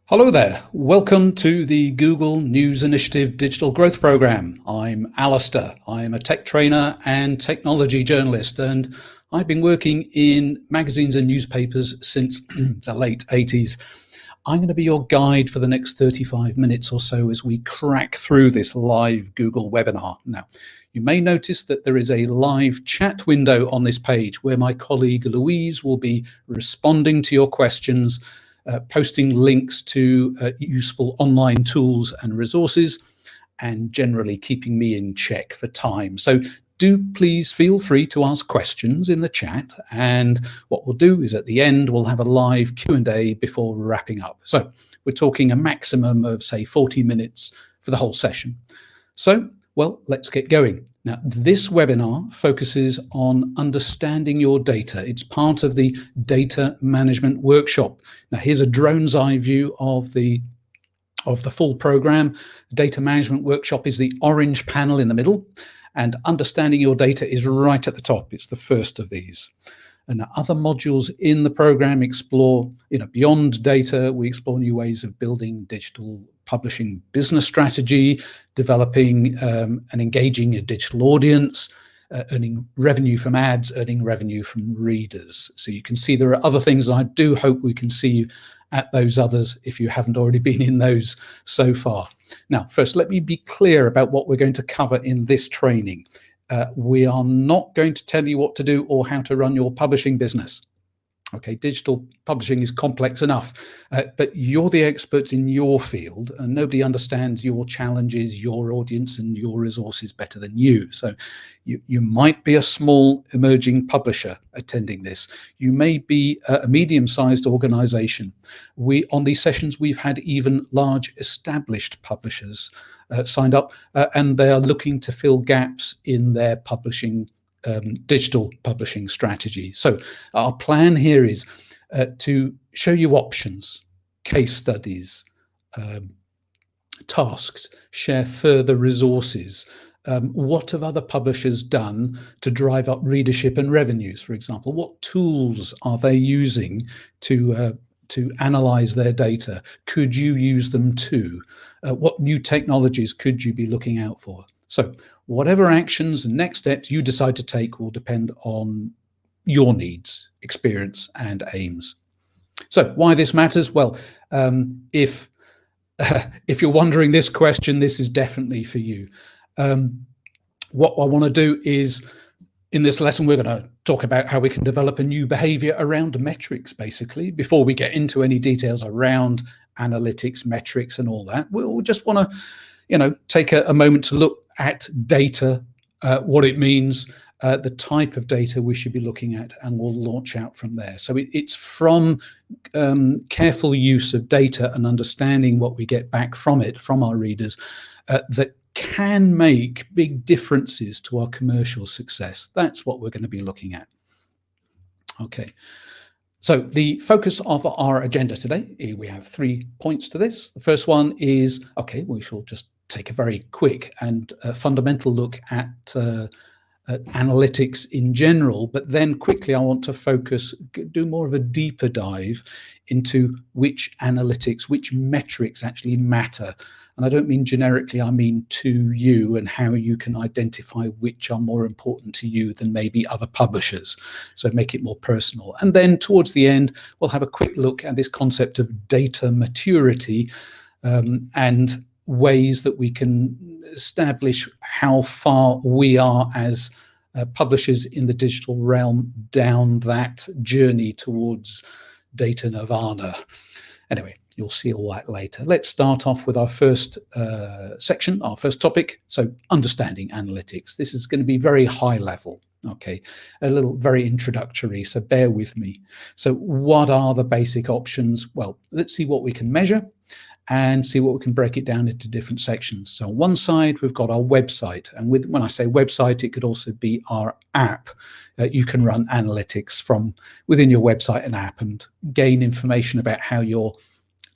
Hello there. Welcome to the Google News Initiative Digital Growth Program. I'm Alistair. I'm a tech trainer and technology journalist, and I've been working in magazines and newspapers since the late 80s. I'm going to be your guide for the next 35 minutes or so as we crack through this live Google webinar. Now, you may notice that there is a live chat window on this page where my colleague Louise will be responding to your questions, posting links to useful online tools and resources, and generally keeping me in check for time. So do please feel free to ask questions in the chat, and what we'll do is at the end we'll have a live Q&A before wrapping up. So we're talking a maximum of say 40 minutes for the whole session. So, well, let's get going. Now, this webinar focuses on understanding your data. It's part of the data management workshop. Now, here's a drone's eye view of the full program. The data management workshop is the orange panel in the middle, and understanding your data is right at the top. It's the first of these. And other modules in the program explore, beyond data, we explore new ways of building digital publishing business strategy, developing and engaging a digital audience, earning revenue from ads, earning revenue from readers. So you can see there are other things, and I do hope we can see you at those others if you haven't already been in those so far. Now, first, let me be clear about what we're going to cover in this training. We are not going to tell you what to do or how to run your publishing business. Okay, digital publishing is complex enough, but you're the experts in your field, and nobody understands your challenges, your audience, and your resources better than you. So you might be a small emerging publisher attending this. You may be a medium-sized organization. On these sessions, we've had even large established publishers signed up, and they are looking to fill gaps in their publishing digital publishing strategy. So our plan here is to show you options, case studies, tasks, share further resources. What have other publishers done to drive up readership and revenues, for example? What tools are they using to analyze their data? Could you use them too? What new technologies could you be looking out for? So whatever actions and next steps you decide to take will depend on your needs, experience, and aims. So why this matters? Well, if you're wondering this question, this is definitely for you. What I want to do is, in this lesson, we're going to talk about how we can develop a new behavior around metrics, basically. Before we get into any details around analytics, metrics, and all that, we'll just want to, take a moment to look at data, what it means, the type of data we should be looking at, and we'll launch out from there. So it's from careful use of data and understanding what we get back from it, from our readers, that can make big differences to our commercial success. That's what we're going to be looking at. Okay. So the focus of our agenda today, we have 3 points to this. The first one is, we shall just take a very quick and fundamental look at analytics in general, but then quickly I want to do more of a deeper dive into which analytics, which metrics actually matter. And I don't mean generically, I mean to you, and how you can identify which are more important to you than maybe other publishers. So make it more personal. And then towards the end, we'll have a quick look at this concept of data maturity, and ways that we can establish how far we are as publishers in the digital realm down that journey towards data nirvana. Anyway, you'll see all that later. Let's start off with our first section, our first topic. So understanding analytics. This is going to be very high level. Okay, a little very introductory, so bear with me. So what are the basic options? Well, let's see what we can measure and see what we can break it down into different sections. So on one side, we've got our website. And when I say website, it could also be our app. You can run analytics from within your website and app and gain information about how your,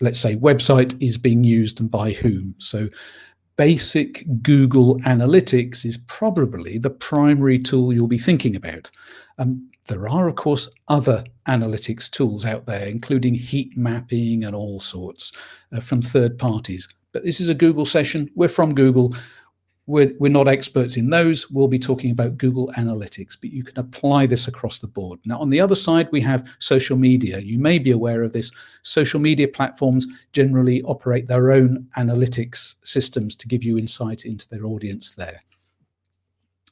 let's say, website is being used and by whom. So basic Google Analytics is probably the primary tool you'll be thinking about. There are, of course, other analytics tools out there, including heat mapping and all sorts from third parties. But this is a Google session. We're from Google. We're not experts in those. We'll be talking about Google Analytics, but you can apply this across the board. Now, on the other side, we have social media. You may be aware of this. Social media platforms generally operate their own analytics systems to give you insight into their audience there.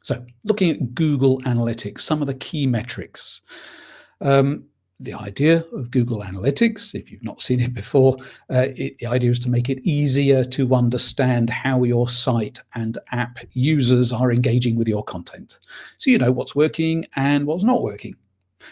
So looking at Google Analytics, some of the key metrics. The idea of Google Analytics, if you've not seen it before, the idea is to make it easier to understand how your site and app users are engaging with your content. So you know what's working and what's not working.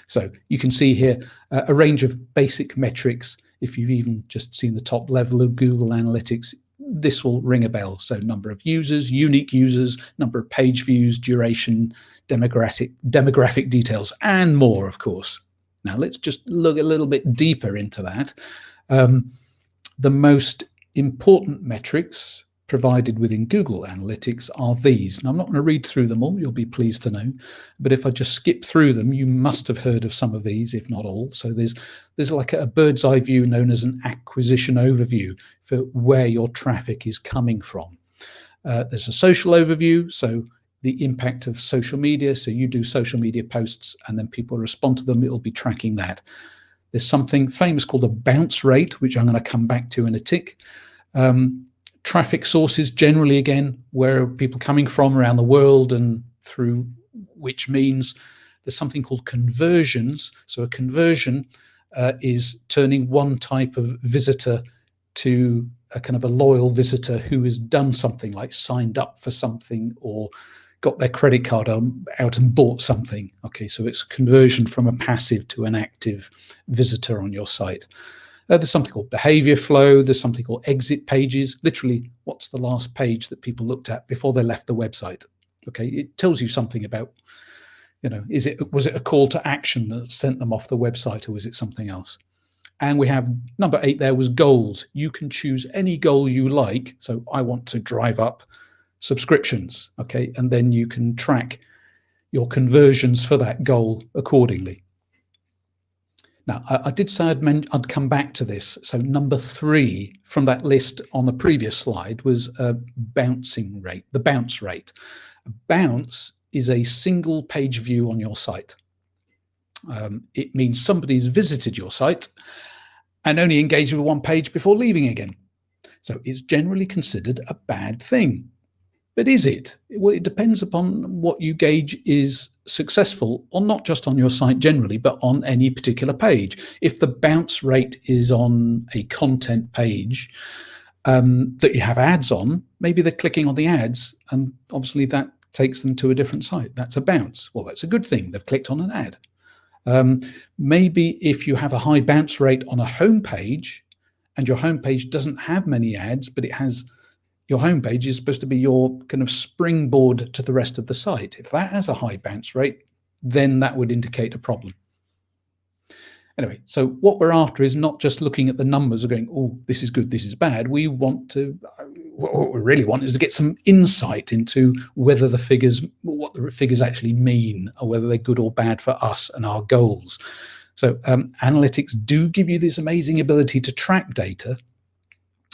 So you can see here a range of basic metrics. If you've even just seen the top level of Google Analytics, this will ring a bell. So number of users, unique users, number of page views, duration, demographic details, and more, of course. Now, let's just look a little bit deeper into that. The most important metrics provided within Google Analytics are these. Now, I'm not going to read through them all, you'll be pleased to know, but if I just skip through them, you must have heard of some of these, if not all. So there's like a bird's eye view known as an acquisition overview for where your traffic is coming from. There's a social overview, so the impact of social media. So you do social media posts and then people respond to them, it'll be tracking that. There's something famous called a bounce rate, which I'm going to come back to in a tick. Traffic sources, generally, again, where are people coming from around the world and through which means. There's something called conversions. So a conversion is turning one type of visitor to a kind of a loyal visitor who has done something, like signed up for something or got their credit card out and bought something. Okay, so it's a conversion from a passive to an active visitor on your site. There's something called behaviour flow. There's something called exit pages. Literally, what's the last page that people looked at before they left the website? Okay, it tells you something about, you know, was it a call to action that sent them off the website, or was it something else? And we have number 8 there was goals. You can choose any goal you like. So I want to drive up subscriptions, okay, and then you can track your conversions for that goal accordingly. Now, I did say I'd come back to this. So number 3 from that list on the previous slide was a bouncing rate, the bounce rate. A bounce is a single page view on your site. It means somebody's visited your site and only engaged with one page before leaving again. So it's generally considered a bad thing. But is it? Well, it depends upon what you gauge is successful, or not just on your site generally, but on any particular page. If the bounce rate is on a content page that you have ads on, maybe they're clicking on the ads, and obviously that takes them to a different site. That's a bounce. Well, that's a good thing. They've clicked on an ad. Maybe if you have a high bounce rate on a home page and your home page doesn't have many ads, but it has, your homepage is supposed to be your kind of springboard to the rest of the site. If that has a high bounce rate, then that would indicate a problem. Anyway, so what we're after is not just looking at the numbers and going, oh, this is good, this is bad. We want to, what we really want is to get some insight into whether the figures, what the figures actually mean, or whether they're good or bad for us and our goals. So analytics do give you this amazing ability to track data.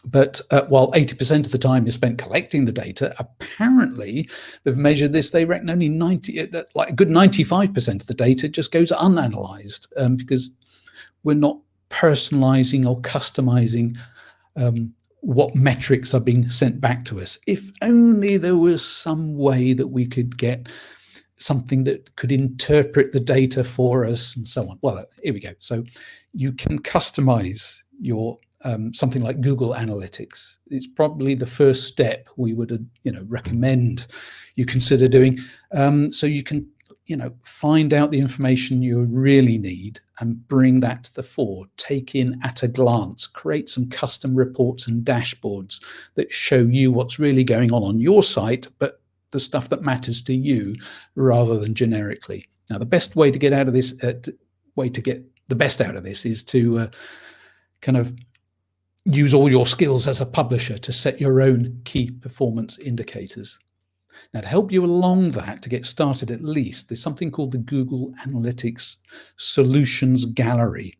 But while 80% of the time is spent collecting the data, apparently they've measured this. They reckon only like a good 95% of the data just goes unanalyzed because we're not personalizing or customizing what metrics are being sent back to us. If only there was some way that we could get something that could interpret the data for us and so on. Well, here we go. So you can customize your something like Google Analytics. It's probably the first step we would, recommend you consider doing. So you can, find out the information you really need and bring that to the fore. Take in at a glance. Create some custom reports and dashboards that show you what's really going on your site, but the stuff that matters to you rather than generically. Now, the best way to get out of this, way to get the best out of this, is to kind of use all your skills as a publisher to set your own key performance indicators. Now, to help you along that, to get started at least, there's something called the Google Analytics Solutions Gallery.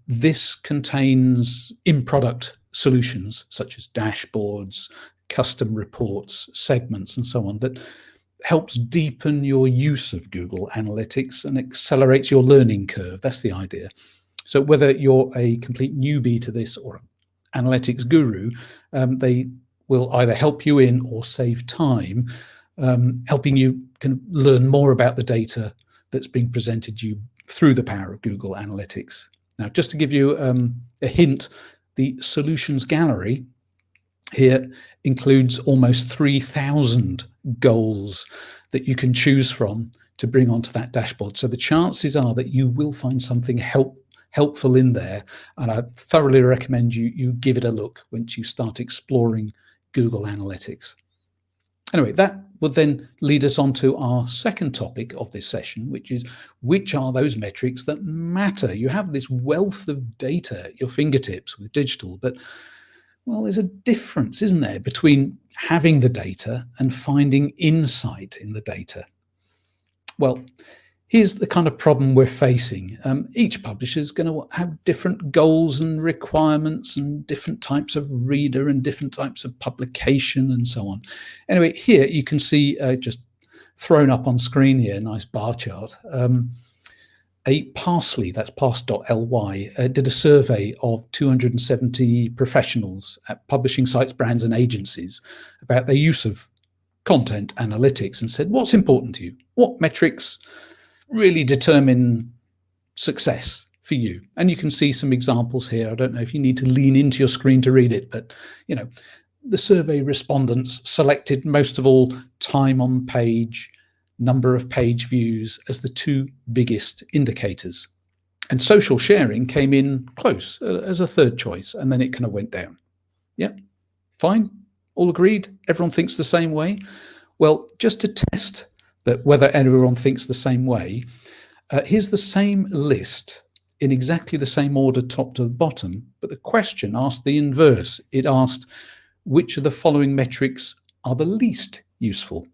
This contains in-product solutions such as dashboards, custom reports, segments, and so on that helps deepen your use of Google Analytics and accelerates your learning curve. That's the idea. So whether you're a complete newbie to this or an analytics guru, they will either help you in or save time, helping you can learn more about the data that's being presented to you through the power of Google Analytics. Now, just to give you a hint, the Solutions Gallery here includes almost 3,000 goals that you can choose from to bring onto that dashboard. So the chances are that you will find something helpful in there, and I thoroughly recommend you give it a look once you start exploring Google Analytics. Anyway, that would then lead us on to our second topic of this session, which are those metrics that matter. You have this wealth of data at your fingertips with digital, but well, there's a difference, isn't there, between having the data and finding insight in the data. Well, here's the kind of problem we're facing. Each publisher is going to have different goals and requirements and different types of reader and different types of publication and so on. Anyway, here you can see just thrown up on screen here, nice bar chart. A Parsley, that's Parse.ly, did a survey of 270 professionals at publishing sites, brands and agencies about their use of content analytics and said, what's important to you? What metrics really determine success for you? And you can see some examples here. I don't know if you need to lean into your screen to read it, but the survey respondents selected most of all time on page, number of page views as the two biggest indicators. And social sharing came in close as a third choice, and then it kind of went down. Yeah, fine, all agreed, everyone thinks the same way. Well, just to test that whether everyone thinks the same way, here's the same list in exactly the same order, top to the bottom, but the question asked the inverse. It asked, which of the following metrics are the least useful?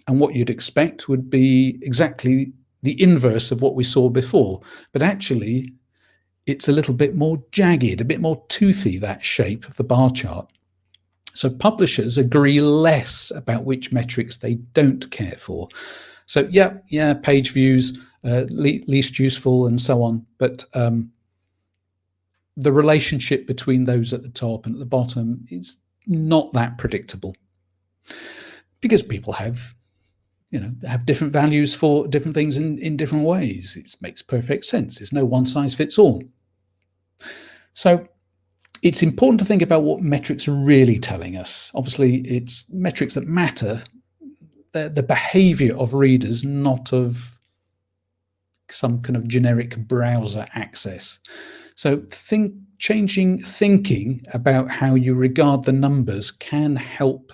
And what you'd expect would be exactly the inverse of what we saw before. But actually, it's a little bit more jagged, a bit more toothy, that shape of the bar chart. So publishers agree less about which metrics they don't care for. So yeah, page views, least useful and so on. But the relationship between those at the top and at the bottom is not that predictable, because people have different values for different things in different ways. It makes perfect sense. There's no one size fits all. So it's important to think about what metrics are really telling us. Obviously, it's metrics that matter, the behavior of readers, not of some kind of generic browser access. So changing thinking about how you regard the numbers can help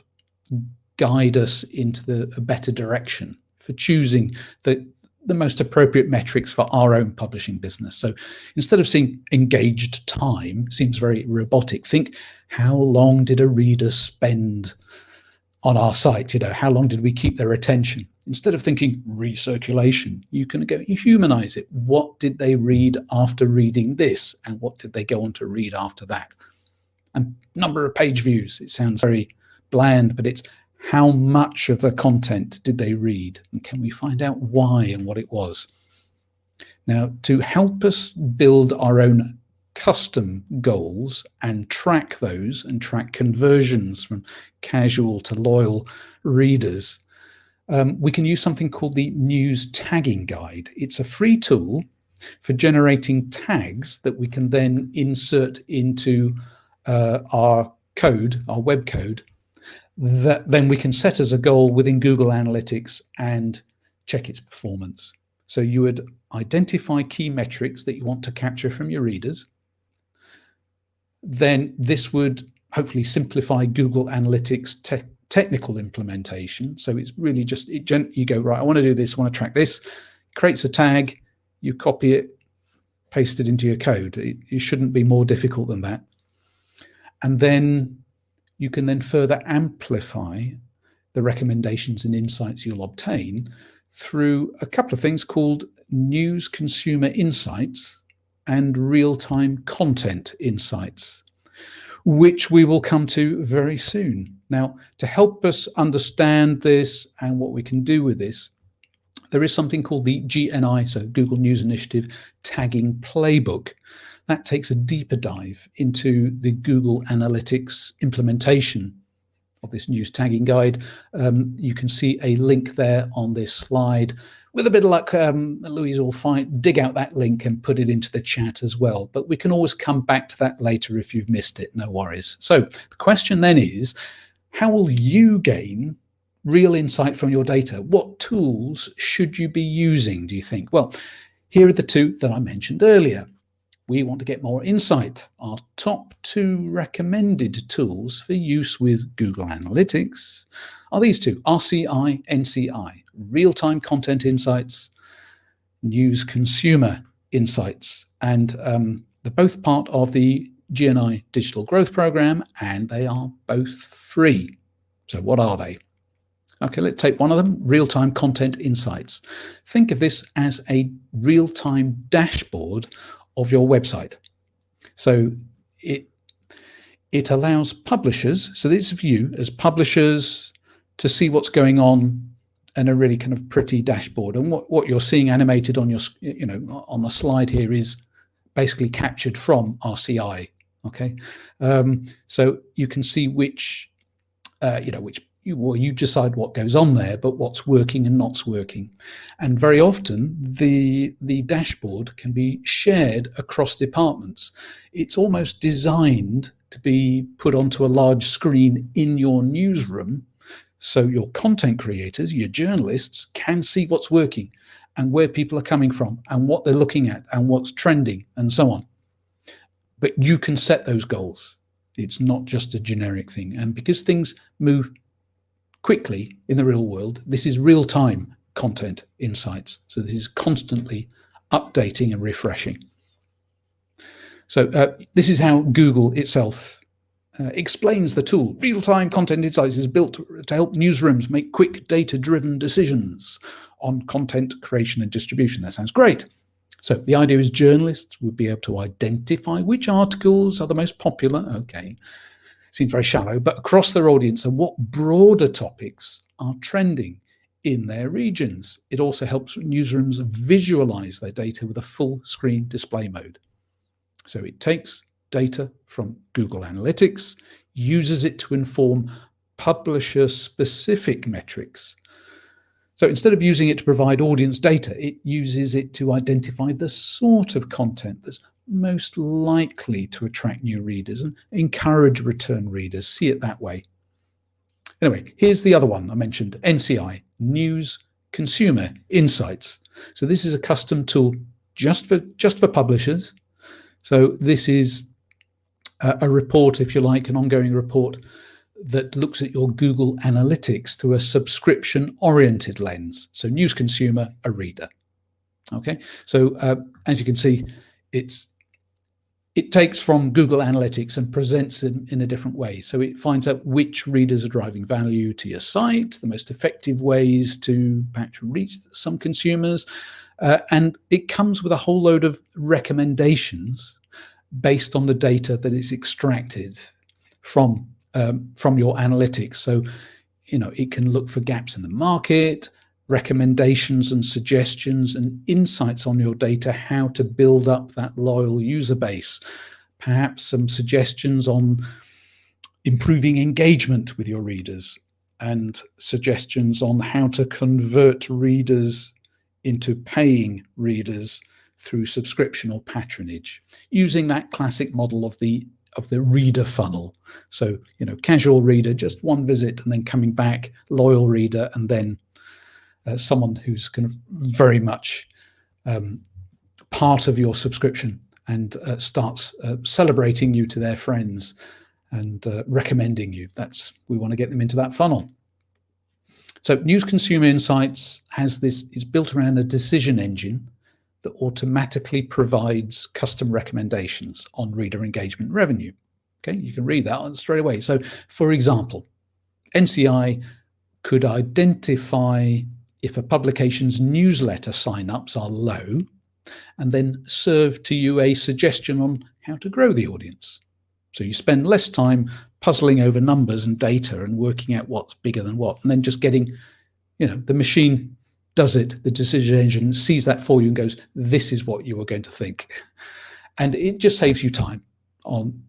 guide us into a better direction for choosing the most appropriate metrics for our own publishing business. So instead of seeing engaged time, seems very robotic, think, how long did a reader spend on our site? How long did we keep their attention? Instead of thinking recirculation, you can you humanize it. What did they read after reading this? And what did they go on to read after that? And number of page views, it sounds very bland, but it's how much of the content did they read? And can we find out why and what it was? Now, to help us build our own custom goals and track those and track conversions from casual to loyal readers, we can use something called the News Tagging Guide. It's a free tool for generating tags that we can then insert into our code, our web code, that then we can set as a goal within Google Analytics and check its performance. So you would identify key metrics that you want to capture from your readers. Then this would hopefully simplify Google Analytics technical implementation. So it's really just, you go, right, I want to do this, I want to track this, creates a tag, you copy it, paste it into your code. It shouldn't be more difficult than that. And then you can then further amplify the recommendations and insights you'll obtain through a couple of things called News Consumer Insights and Real-Time Content Insights, which we will come to very soon. Now, to help us understand this and what we can do with this, there is something called the GNI, so Google News Initiative Tagging Playbook. That takes a deeper dive into the Google Analytics implementation of this news tagging guide. You can see a link there on this slide. With a bit of luck, Louise will dig out that link and put it into the chat as well. But we can always come back to that later if you've missed it, no worries. So the question then is, how will you gain real insight from your data? What tools should you be using, do you think? Well, here are the two that I mentioned earlier. We want to get more insight. Our top 2 recommended tools for use with Google Analytics are these two: RCI, NCI, Real-Time Content Insights, News Consumer Insights. And they're both part of the GNI Digital Growth Program, and they are both free. So what are they? Okay, let's take one of them, Real-Time Content Insights. Think of this as a real-time dashboard of your website. So it allows publishers, so this is for you as publishers, to see what's going on in a really kind of pretty dashboard. And what you're seeing animated on your, on the slide here is basically captured from RCI. Okay, so you can see which you decide what goes on there, but what's working and not's working. And very often the dashboard can be shared across departments. It's almost designed to be put onto a large screen in your newsroom, so your content creators, your journalists, can see what's working and where people are coming from and what they're looking at and what's trending and so on. But you can set those goals. It's not just a generic thing. And because things move quickly in the real world, this is real-time content insights. So this is constantly updating and refreshing. So this is how Google itself explains the tool. Real-time content insights is built to help newsrooms make quick data-driven decisions on content creation and distribution. That sounds great. So the idea is journalists would be able to identify which articles are the most popular. Okay, seems very shallow, but across their audience, and what broader topics are trending in their regions. It also helps newsrooms visualize their data with a full screen display mode. So it takes data from Google Analytics, uses it to inform publisher-specific metrics. So instead of using it to provide audience data, it uses it to identify the sort of content that's most likely to attract new readers and encourage return readers. See it that way. Anyway, here's the other one I mentioned, NCI, News Consumer Insights. So this is a custom tool just for publishers. So this is a report, if you like, an ongoing report that looks at your Google Analytics through a subscription-oriented lens. So news consumer, a reader. Okay, so as you can see, it takes from Google Analytics and presents them in a different way. So it finds out which readers are driving value to your site, the most effective ways to perhaps reach some consumers, and it comes with a whole load of recommendations based on the data that is extracted from your analytics. So, it can look for gaps in the market, recommendations and suggestions and insights on your data, how to build up that loyal user base, perhaps some suggestions on improving engagement with your readers, and suggestions on how to convert readers into paying readers through subscription or patronage, using that classic model of the reader funnel. So, casual reader, just one visit and then coming back, loyal reader, and then someone who's kind of very much part of your subscription and starts celebrating you to their friends and recommending you. We want to get them into that funnel. So News Consumer Insights is built around a decision engine that automatically provides custom recommendations on reader engagement revenue. Okay, you can read that straight away. So, for example, NCI could identify if a publication's newsletter sign-ups are low and then serve to you a suggestion on how to grow the audience. So you spend less time puzzling over numbers and data and working out what's bigger than what, and then just getting, the machine does it. The decision engine sees that for you and goes, this is what you were going to think. And it just saves you time on,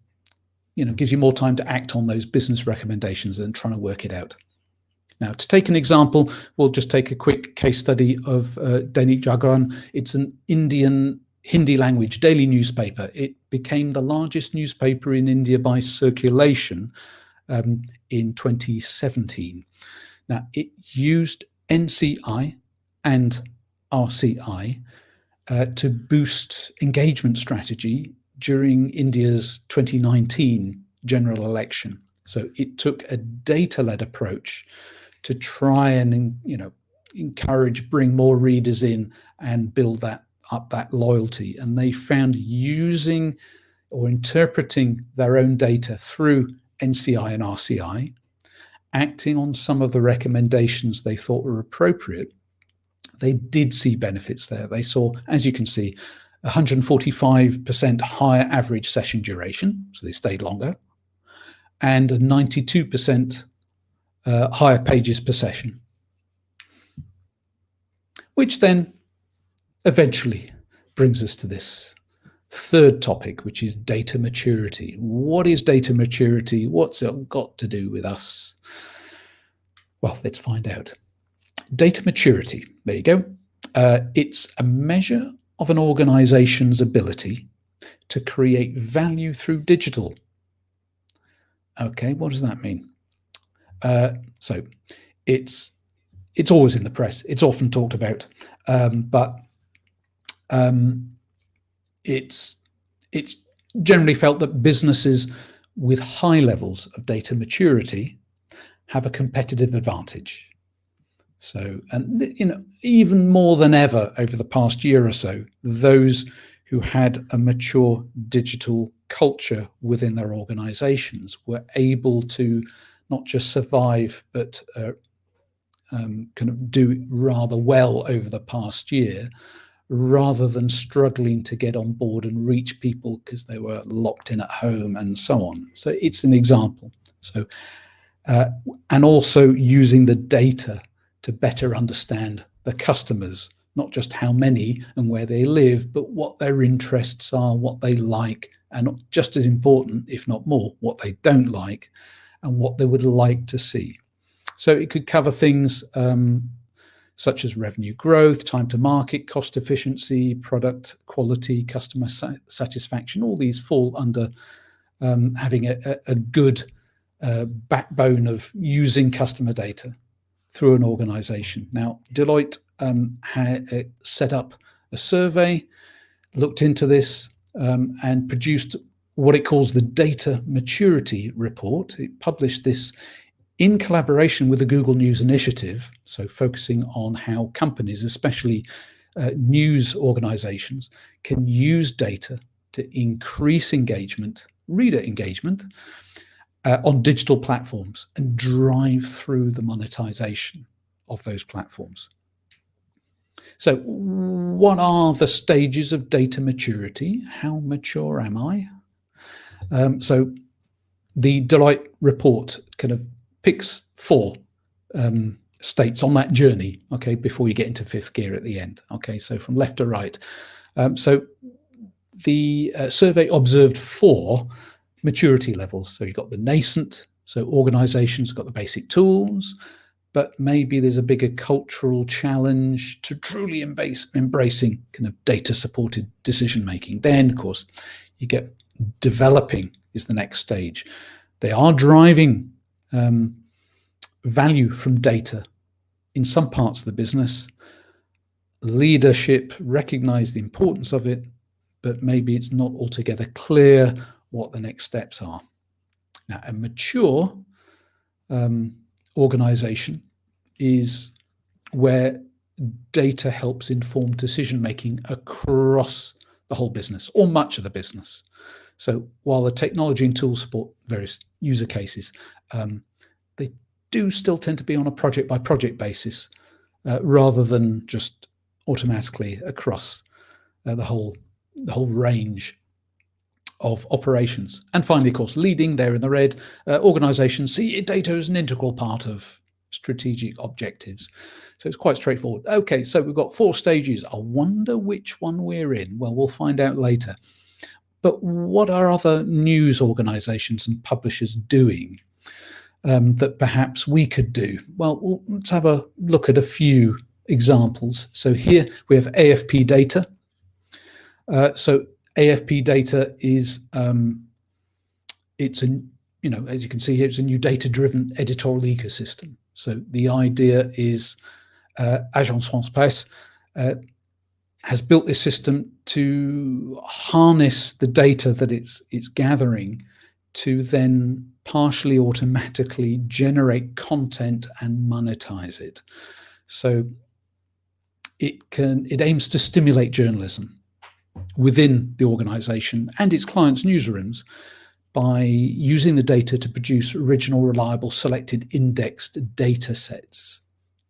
gives you more time to act on those business recommendations than trying to work it out. Now, to take an example, we'll just take a quick case study of Dainik Jagran. It's an Indian Hindi language daily newspaper. It became the largest newspaper in India by circulation in 2017. Now, it used NCI and RCI to boost engagement strategy during India's 2019 general election. So it took a data-led approach to try and encourage, bring more readers in and build that loyalty. And they found using or interpreting their own data through NCI and RCI, acting on some of the recommendations they thought were appropriate, they did see benefits there. They saw, as you can see, 145% higher average session duration, so they stayed longer, and a 92% higher pages per session, which then eventually brings us to this third topic, which is data maturity. What is data maturity? What's it got to do with us? Well, let's find out. Data maturity, there you go. It's a measure of an organization's ability to create value through digital. Okay, what does that mean? So it's always in the press. It's often talked about, but it's generally felt that businesses with high levels of data maturity have a competitive advantage. So, and even more than ever over the past year or so, those who had a mature digital culture within their organizations were able to not just survive, but kind of do rather well over the past year, rather than struggling to get on board and reach people because they were locked in at home and so on. So it's an example. So, and also using the data to better understand the customers, not just how many and where they live, but what their interests are, what they like, and just as important, if not more, what they don't like and what they would like to see. So it could cover things such as revenue growth, time to market, cost efficiency, product quality, customer satisfaction. All these fall under having a good backbone of using customer data through an organization. Now, Deloitte had set up a survey, looked into this, and produced what it calls the Data Maturity Report. It published this in collaboration with the Google News Initiative, so focusing on how companies, especially news organizations, can use data to increase engagement, reader engagement, on digital platforms and drive through the monetization of those platforms. So what are the stages of data maturity? How mature am I? So the Deloitte report kind of picks 4 states on that journey, okay, before you get into 5th gear at the end. Okay, so from left to right. So the survey observed 4 maturity levels. So you've got the nascent, so organizations have got the basic tools, but maybe there's a bigger cultural challenge to truly embracing kind of data-supported decision-making. Then, of course, you get developing is the next stage. They are driving value from data in some parts of the business. Leadership recognize the importance of it, but maybe it's not altogether clear what the next steps are. Now, a mature organization is where data helps inform decision-making across the whole business or much of the business. So while the technology and tools support various user cases, they do still tend to be on a project-by-project basis, rather than just automatically across the whole range of operations. And finally, of course, leading there in the red, organizations see data as an integral part of strategic objectives. So it's quite straightforward. Okay, so we've got 4 stages. I wonder which one we're in. Well, we'll find out later. But what are other news organizations and publishers doing that perhaps we could do? Well, let's have a look at a few examples. So here we have AFP data. So AFP data is it's a, as you can see here, it's a new data-driven editorial ecosystem. So the idea is Agence France-Presse has built this system to harness the data that it's gathering to then partially automatically generate content and monetize it. So it aims to stimulate journalism within the organization and its clients' newsrooms by using the data to produce original, reliable, selected, indexed data sets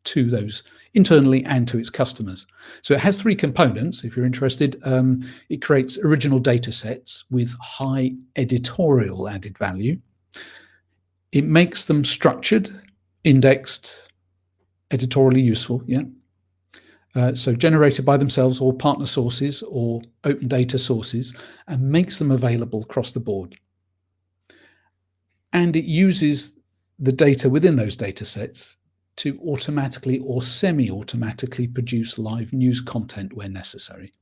to those internally and to its customers. So it has 3 components. If you're interested, it creates original data sets with high editorial added value. It makes them structured, indexed, editorially useful, so generated by themselves or partner sources or open data sources, and makes them available across the board. And it uses the data within those data sets to automatically or semi-automatically produce live news content where necessary.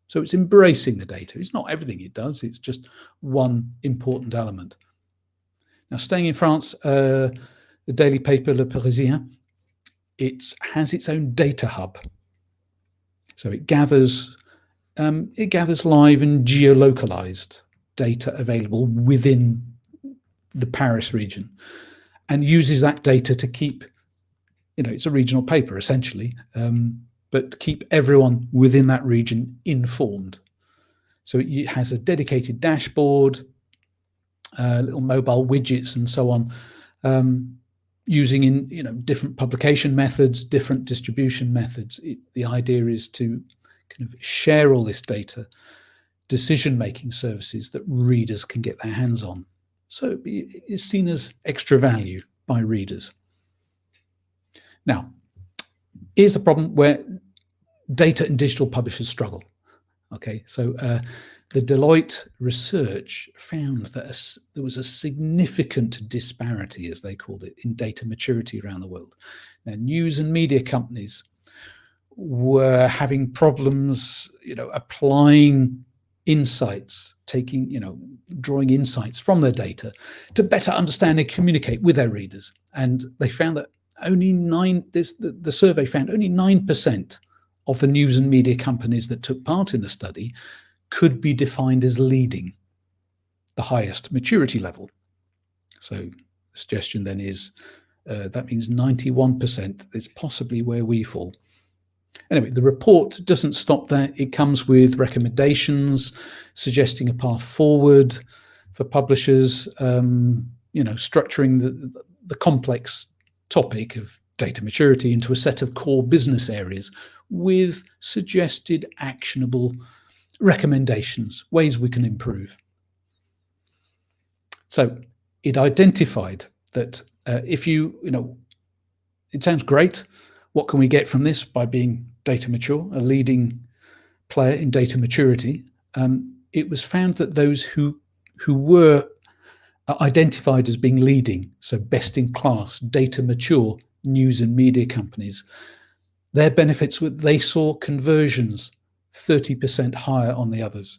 So it's embracing the data. It's not everything it does, it's just one important element. Now, staying in France, the daily paper Le Parisien, it has its own data hub. So it gathers live and geolocalized data available within the Paris region, and uses that data to keep, it's a regional paper essentially, but keep everyone within that region informed. So it has a dedicated dashboard, little mobile widgets and so on, using in different publication methods, different distribution methods. The idea is to kind of share all this data, decision-making services that readers can get their hands on. So it's seen as extra value by readers. Now, here's the problem where data and digital publishers struggle. Okay, so the Deloitte research found that there was a significant disparity, as they called it, in data maturity around the world. Now, news and media companies were having problems, applying insights, drawing insights from their data to better understand and communicate with their readers. And they found that the survey found only 9% of the news and media companies that took part in the study could be defined as leading, the highest maturity level. So the suggestion then is that means 91% is possibly where we fall. Anyway, the report doesn't stop there. It comes with recommendations suggesting a path forward for publishers, structuring the complex topic of data maturity into a set of core business areas with suggested actionable recommendations, ways we can improve. So it identified that if it sounds great, what can we get from this by being data mature, a leading player in data maturity? It was found that those who were identified as being leading, so best in class, data mature news and media companies, their benefits were they saw conversions 30% higher on the others,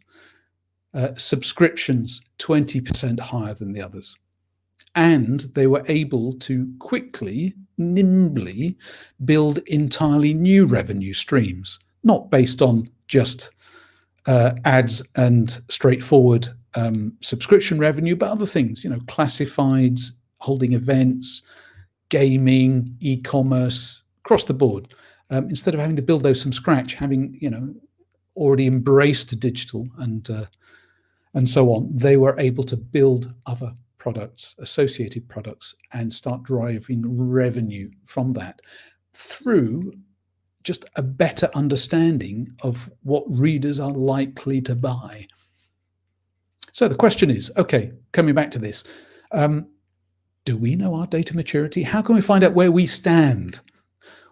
subscriptions 20% higher than the others. And they were able to quickly, nimbly build entirely new revenue streams, not based on just ads and straightforward subscription revenue, but other things, classifieds, holding events, gaming, e-commerce, across the board. Instead of having to build those from scratch, having already embraced digital and and so on, they were able to build other products, associated products, and start driving revenue from that through just a better understanding of what readers are likely to buy. So the question is, okay, coming back to this, do we know our data maturity? How can we find out where we stand?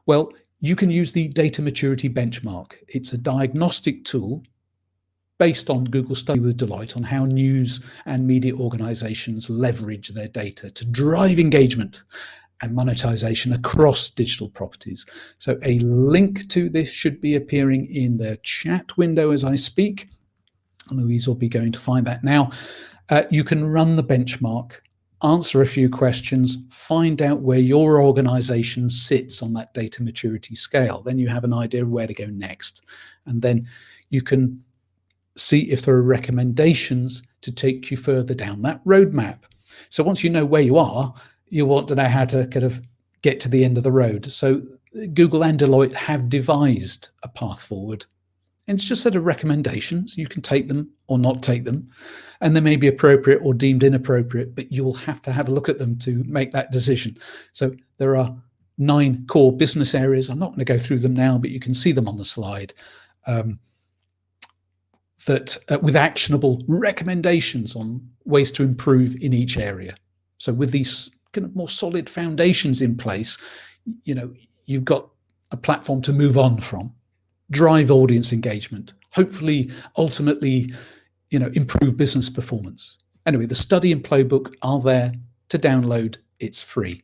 Well, you can use the data maturity benchmark. It's a diagnostic tool based on Google study with Deloitte on how news and media organizations leverage their data to drive engagement and monetization across digital properties. So a link to this should be appearing in the chat window as I speak. Louise will be going to find that now. You can run the benchmark, answer a few questions, find out where your organization sits on that data maturity scale. Then you have an idea of where to go next. And then you can see if there are recommendations to take you further down that roadmap. So once you know where you are, you want to know how to kind of get to the end of the road. So Google and Deloitte have devised a path forward. And it's just a set of recommendations. You can take them or not take them. And they may be appropriate or deemed inappropriate, but you'll have to have a look at them to make that decision. So there are 9 core business areas. I'm not going to go through them now, but you can see them on the slide. With actionable recommendations on ways to improve in each area. So with these kind of more solid foundations in place, you've got a platform to move on from, drive audience engagement, hopefully, ultimately, improve business performance. Anyway, the study and playbook are there to download. It's free.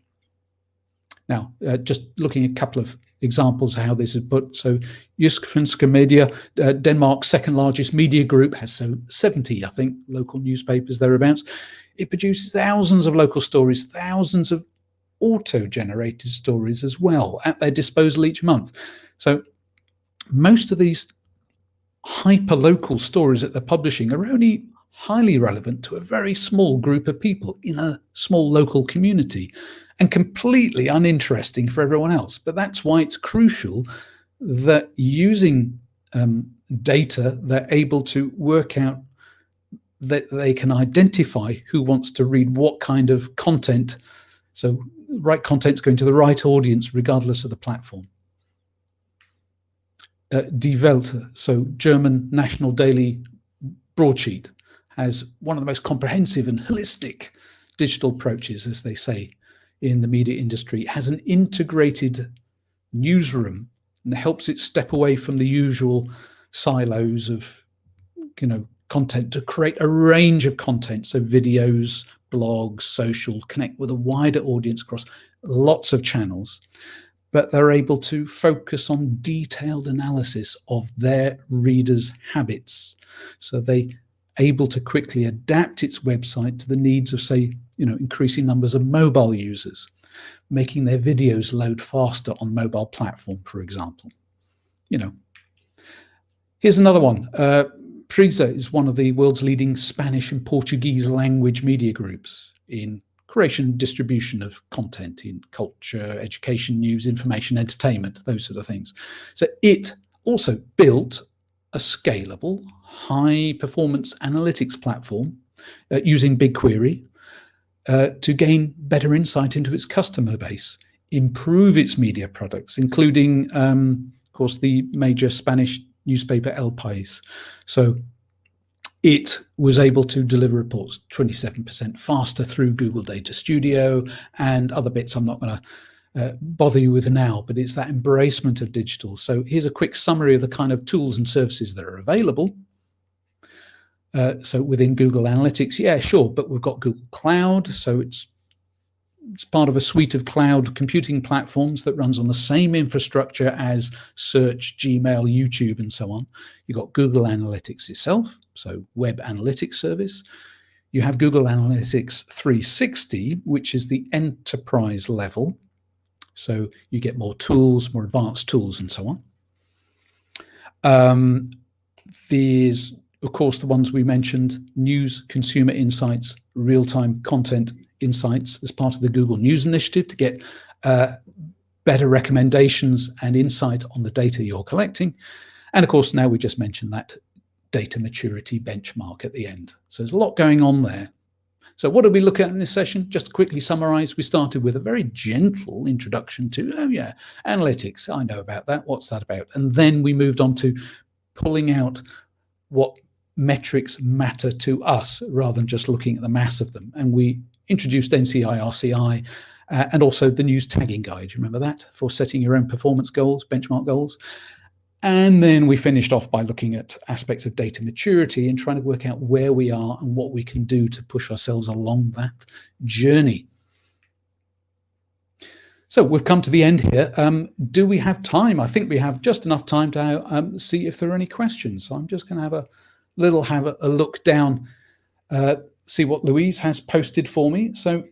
Now, just looking at a couple of examples of how this is put. So Jyske Media, Denmark's second largest media group, has 70, I think, local newspapers thereabouts. It produces thousands of local stories, thousands of auto-generated stories as well at their disposal each month. So most of these hyper-local stories that they're publishing are only highly relevant to a very small group of people in a small local community and completely uninteresting for everyone else. But that's why it's crucial that using data, they're able to work out that they can identify who wants to read what kind of content. So the right content's going to the right audience, regardless of the platform. Die Welt, so German national daily broadsheet, has one of the most comprehensive and holistic digital approaches, as they say in the media industry. It has an integrated newsroom and helps it step away from the usual silos of content to create a range of content. So videos, blogs, social, connect with a wider audience across lots of channels. But they're able to focus on detailed analysis of their readers' habits. So they're able to quickly adapt its website to the needs of, say, increasing numbers of mobile users, making their videos load faster on mobile platform, for example. Here's another one. Prisa is one of the world's leading Spanish and Portuguese language media groups in creation and distribution of content in culture, education, news, information, entertainment, those sort of things. So it also built a scalable, high-performance analytics platform using BigQuery to gain better insight into its customer base, improve its media products, including, of course, the major Spanish newspaper El País. So it was able to deliver reports 27% faster through Google Data Studio and other bits I'm not going to bother you with now, but it's that embracement of digital. So here's a quick summary of the kind of tools and services that are available. So within Google Analytics, yeah, sure, but we've got Google Cloud. So it's part of a suite of cloud computing platforms that runs on the same infrastructure as search, Gmail, YouTube, and so on. You've got Google Analytics itself, so web analytics service. You have Google Analytics 360, which is the enterprise level. So you get more tools, more advanced tools, and so on. There's, of course, the ones we mentioned: news, consumer insights, real-time content insights as part of the Google News Initiative to get better recommendations and insight on the data you're collecting. And of course, now we just mentioned that data maturity benchmark at the end. So there's a lot going on there. So what did we look at in this session? Just to quickly summarize, we started with a very gentle introduction to, oh yeah, analytics. I know about that. What's that about? And then we moved on to pulling out what metrics matter to us rather than just looking at the mass of them. And we introduced NCI, RCI, and also the news tagging guide. You remember that? For setting your own performance goals, benchmark goals. And then we finished off by looking at aspects of data maturity and trying to work out where we are and what we can do to push ourselves along that journey. So we've come to the end here. Do we have time? I think we have just enough time to see if there are any questions. So I'm just going to have a look down, see what Louise has posted for me. So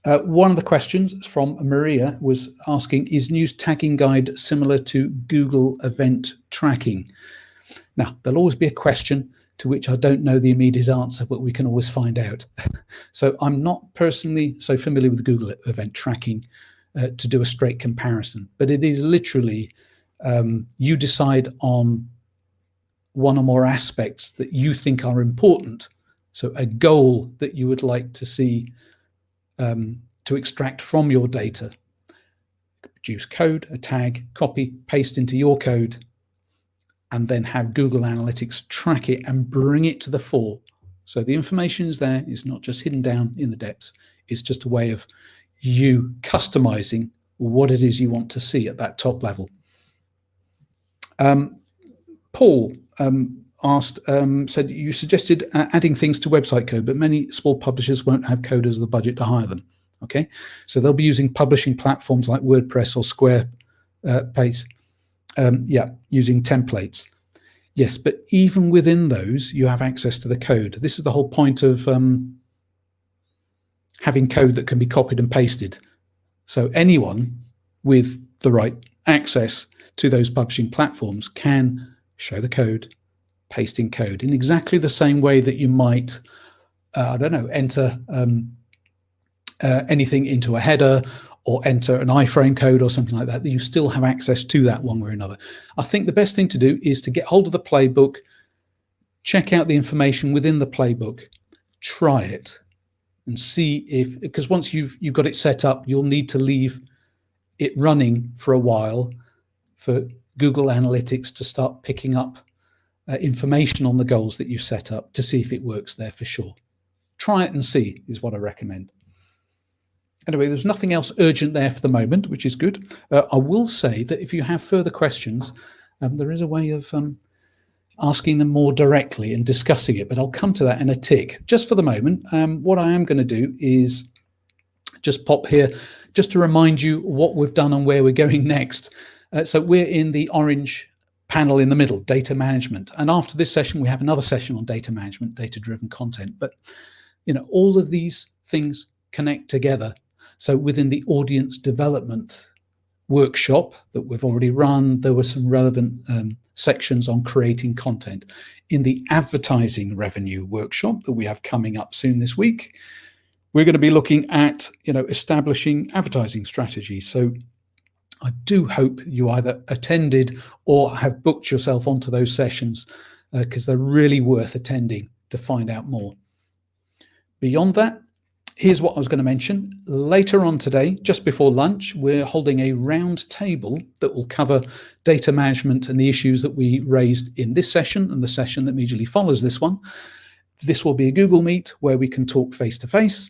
one of the questions from Maria was asking, is news tagging guide similar to Google event tracking? Now, there'll always be a question to which I don't know the immediate answer, but we can always find out. So I'm not personally so familiar with Google event tracking to do a straight comparison, but it is literally you decide on one or more aspects that you think are important. So a goal that you would like to see to extract from your data. Produce code, a tag, copy, paste into your code, and then have Google Analytics track it and bring it to the fore. So the information is there. It's not just hidden down in the depths. It's just a way of you customizing what it is you want to see at that top level. Paul asked, said you suggested adding things to website code, but many small publishers won't have coders or the budget to hire them. Okay, so they'll be using publishing platforms like WordPress or Squarespace, using templates. Yes, but even within those, you have access to the code. This is the whole point of having code that can be copied and pasted. So anyone with the right access to those publishing platforms can show the code, paste in code in exactly the same way that you might, enter anything into a header or enter an iframe code or something like that, that you still have access to that one way or another. I think the best thing to do is to get hold of the playbook, check out the information within the playbook, try it and see if, because once you've got it set up, you'll need to leave it running for a while for Google Analytics to start picking up information on the goals that you set up to see if it works there for sure. Try it and see is what I recommend. Anyway, there's nothing else urgent there for the moment, which is good. I will say that if you have further questions, there is a way of asking them more directly and discussing it, but I'll come to that in a tick. Just for the moment, what I am going to do is just pop here just to remind you what we've done and where we're going next. So we're in the orange panel in the middle, data management. And after this session, we have another session on data management, data-driven content. But all of these things connect together. So within the audience development workshop that we've already run, there were some relevant sections on creating content. In the advertising revenue workshop that we have coming up soon this week, we're going to be looking at establishing advertising strategies. So I do hope you either attended or have booked yourself onto those sessions because they're really worth attending to find out more. Beyond that, here's what I was going to mention. Later on today, just before lunch, we're holding a round table that will cover data management and the issues that we raised in this session and the session that immediately follows this one. This will be a Google Meet where we can talk face-to-face,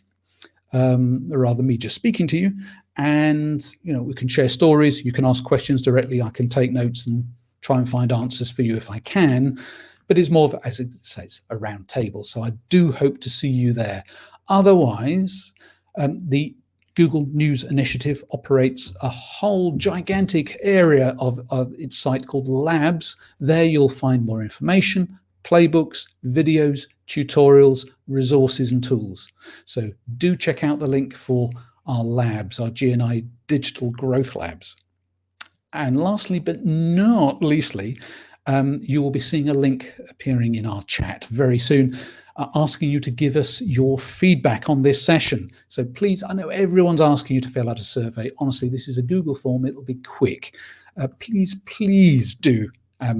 rather than me just speaking to you. And, we can share stories. You can ask questions directly. I can take notes and try and find answers for you if I can. But it's more of, as it says, a round table. So I do hope to see you there. Otherwise, the Google News Initiative operates a whole gigantic area of its site called Labs. There you'll find more information, playbooks, videos, tutorials, resources and tools. So do check out the link for our labs, our GNI Digital Growth Labs. And lastly, but not leastly, you will be seeing a link appearing in our chat very soon, asking you to give us your feedback on this session. So please, I know everyone's asking you to fill out a survey. Honestly, this is a Google form. It'll be quick. Please do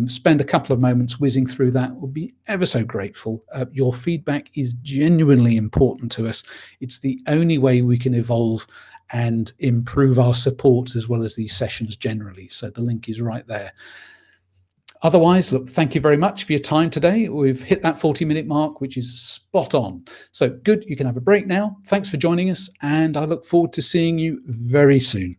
spend a couple of moments whizzing through that. We'll be ever so grateful. Your feedback is genuinely important to us. It's the only way we can evolve and improve our support as well as these sessions generally. So the link is right there. Otherwise, look, thank you very much for your time today. We've hit that 40-minute mark, which is spot on. So good, you can have a break now. Thanks for joining us, and I look forward to seeing you very soon.